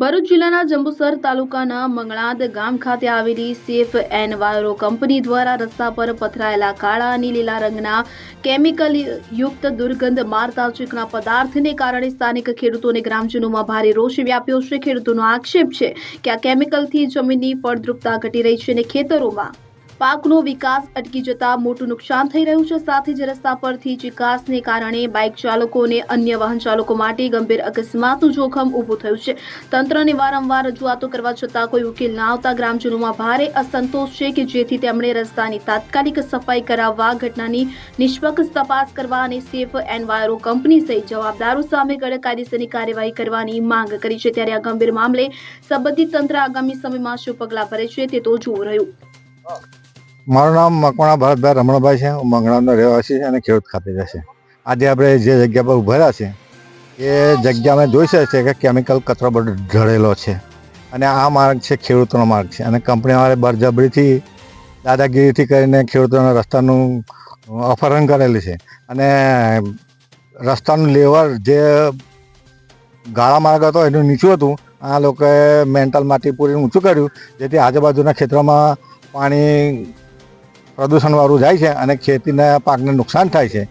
ભરૂચ જિલ્લાના જંબુસર તાલુકાના મંગળાદ ગામ ખાતે આવેલી સેફ એનવાયરો કંપની દ્વારા રસ્તા પર પથરાયેલા કાળા અને લીલા રંગના કેમિકલ યુક્ત દુર્ગંધ મારતા ચીકણા પદાર્થને કારણે સ્થાનિક ખેડૂતો અને ગ્રામજનોમાં ભારે રોષ વ્યાપ્યો છે। ખેડૂતોનો આક્ષેપ છે કે આ કેમિકલથી જમીનની ફળદ્રુપતા ઘટી રહી છે અને ખેતરોમાં પાકનો વિકાસ અટકી જતા મોટું નુકસાન થઈ રહ્યું છે। સાથે જ રસ્તા પરથી ચીકાસને કારણે બાઇક ચાલકો અને અન્ય વાહન ચાલકો માટે ગંભીર અકસ્માતનું જોખમ ઊભું થયું છે। તંત્રને વારંવાર રજૂઆતો કરવા છતાં કોઈ ઉકેલ ન આવતા ગ્રામજનોમાં ભારે અસંતોષ છે કે જેથી તેમણે રસ્તાની તાત્કાલિક સફાઈ કરાવવા, ઘટનાની નિષ્પક્ષ તપાસ કરવા અને સેફ એનવાયરો કંપની સહિત જવાબદારો સામે કડક કાયદેસરની કાર્યવાહી કરવાની માંગ કરી છે। ત્યારે આ ગંભીર મામલે સંબંધિત તંત્ર આગામી સમયમાં શું પગલાં ભરે છે તે તો જોવું રહ્યું। મારું નામ મકવાણા ભરતભાઈ રમણભાઈ છે। હું મંગળાનો રહેવાસી અને ખેડૂત ખાતેદાર છે। આજે આપણે જે જગ્યા પર ઊભા છે એ જગ્યામાં જોઈ શકે છે કે કેમિકલ કચરો બધો ઢળેલો છે અને આ માર્ગ છે ખેડૂતોનો માર્ગ છે અને કંપનીવાળાએ બળજબરીથી દાદાગીરીથી કરીને ખેડૂતોના રસ્તાનું અપહરણ કરેલું છે અને રસ્તાનું લેવલ જે ગાળા માર્ગ હતો એનું નીચું હતું, આ લોકોએ મેન્ટલ માટી પૂરીને ઊંચું કર્યું, જેથી આજુબાજુના ખેતરોમાં પાણી પ્રદૂષણવાળું જાય છે અને ખેતીના પાકને નુકસાન થાય છે।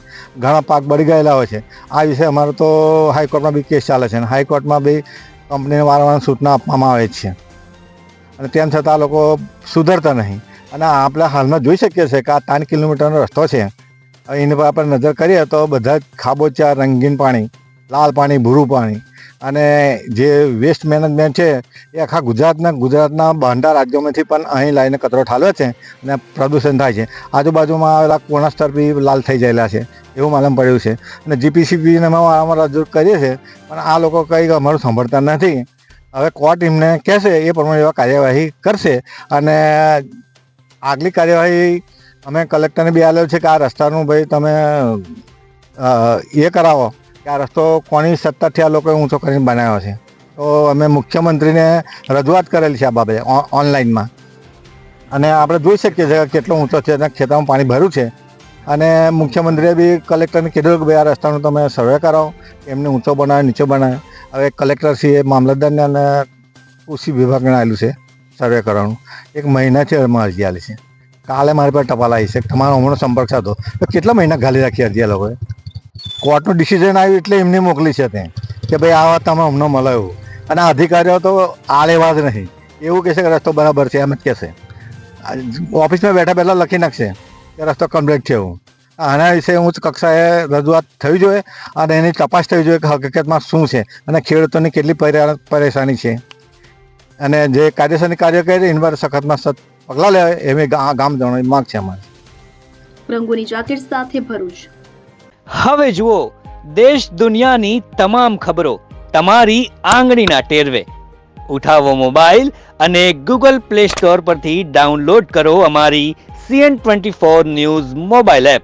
ઘણા પાક બળી ગયેલા હોય છે। આ વિશે અમારો તો હાઈકોર્ટમાં બી કેસ ચાલે છે અને હાઈકોર્ટમાં બી કંપનીને વારંવાર સૂચના આપવામાં આવે છે અને તેમ છતાં લોકો સુધરતા નહીં। અને આપણે હાલમાં જોઈ શકીએ છીએ કે આ 3 કિલોમીટરનો રસ્તો છે, એની પર આપણે નજર કરીએ તો બધા જ ખાબોચિયા, રંગીન પાણી, લાલ પાણી, ભૂરું પાણી અને જે વેસ્ટ મેનેજમેન્ટ છે એ આખા ગુજરાતના બહારના રાજ્યોમાંથી પણ અહીં લાવીને કચરો ઠાલવે છે અને પ્રદૂષણ થાય છે। આજુબાજુમાં આવેલા કોણા સ્તર બી લાલ થઈ ગયેલા છે એવું માલુમ પડ્યું છે અને જીપીસીબીને અમે વારંવાર રજૂ કરીએ છીએ પણ આ લોકો કંઈ અમારું સાંભળતા નથી। હવે કોર્ટ એમને કહેશે એ પ્રમાણે એવા કાર્યવાહી કરશે અને આગલી કાર્યવાહી અમે કલેક્ટરને બી આવેલું છે કે આ રસ્તાનું ભાઈ તમે એ કરાવો કે આ રસ્તો કોની સત્તાથી આ લોકોએ ઊંચો કરીને બનાવ્યો છે। તો અમે મુખ્યમંત્રીને રજૂઆત કરેલી છે આ બાબતે ઓનલાઈનમાં અને આપણે જોઈ શકીએ છીએ કે કેટલો ઊંચો છે અને ખેતરમાં પાણી ભર્યું છે અને મુખ્યમંત્રીએ બી કલેક્ટરને કીધું કે ભાઈ આ રસ્તાનું તમે સર્વે કરાવો, એમને ઊંચો બનાવે, નીચે બનાવે। હવે કલેક્ટરશ્રીએ મામલતદારને અને કૃષિ વિભાગને આવેલું છે સર્વે કરવાનું। 1 મહિનાથી અમારે અરજી આવેલી છે। કાલે મારી પર ટપાલ આવી છે તમારો હમણાં સંપર્ક સાધો, તો કેટલા મહિના ગાલી રાખી અરજી આ લોકોએ? કોર્ટનું ડિસિઝન આવ્યું એટલે એમને મોકલી છે તે કે ભાઈ આ વાત તમે હમણાં મળાયું અને અધિકારીઓ તો આ લેવા જ નહીં, એવું કહેશે કે રસ્તો બરાબર છે, એમ જ કહેશે। ઓફિસમાં બેઠા લખી નાખશે કે રસ્તો કમ્પ્લીટ છે એવું। આના વિશે ઉચ્ચ કક્ષાએ રજૂઆત થવી જોઈએ અને એની તપાસ થવી જોઈએ કે હકીકતમાં શું છે અને ખેડૂતોની કેટલી પરેશાની છે અને જે કાયદેસરની કાર્ય કરે એની પર સખતમાં સખત પગલાં લેવાય એવી ગામ જણાવવાની માંગ છે અમારી। રંગોની જાકેટ સાથે ભરૂચ। હવે જુઓ દેશ દુનિયાની તમામ ખબરો તમારી આંગળીના ટેરવે। ઉઠાવો મોબાઈલ અને ગૂગલ પ્લે સ્ટોર પરથી ડાઉનલોડ કરો અમારી CN24 ન્યૂઝ મોબાઈલ એપ।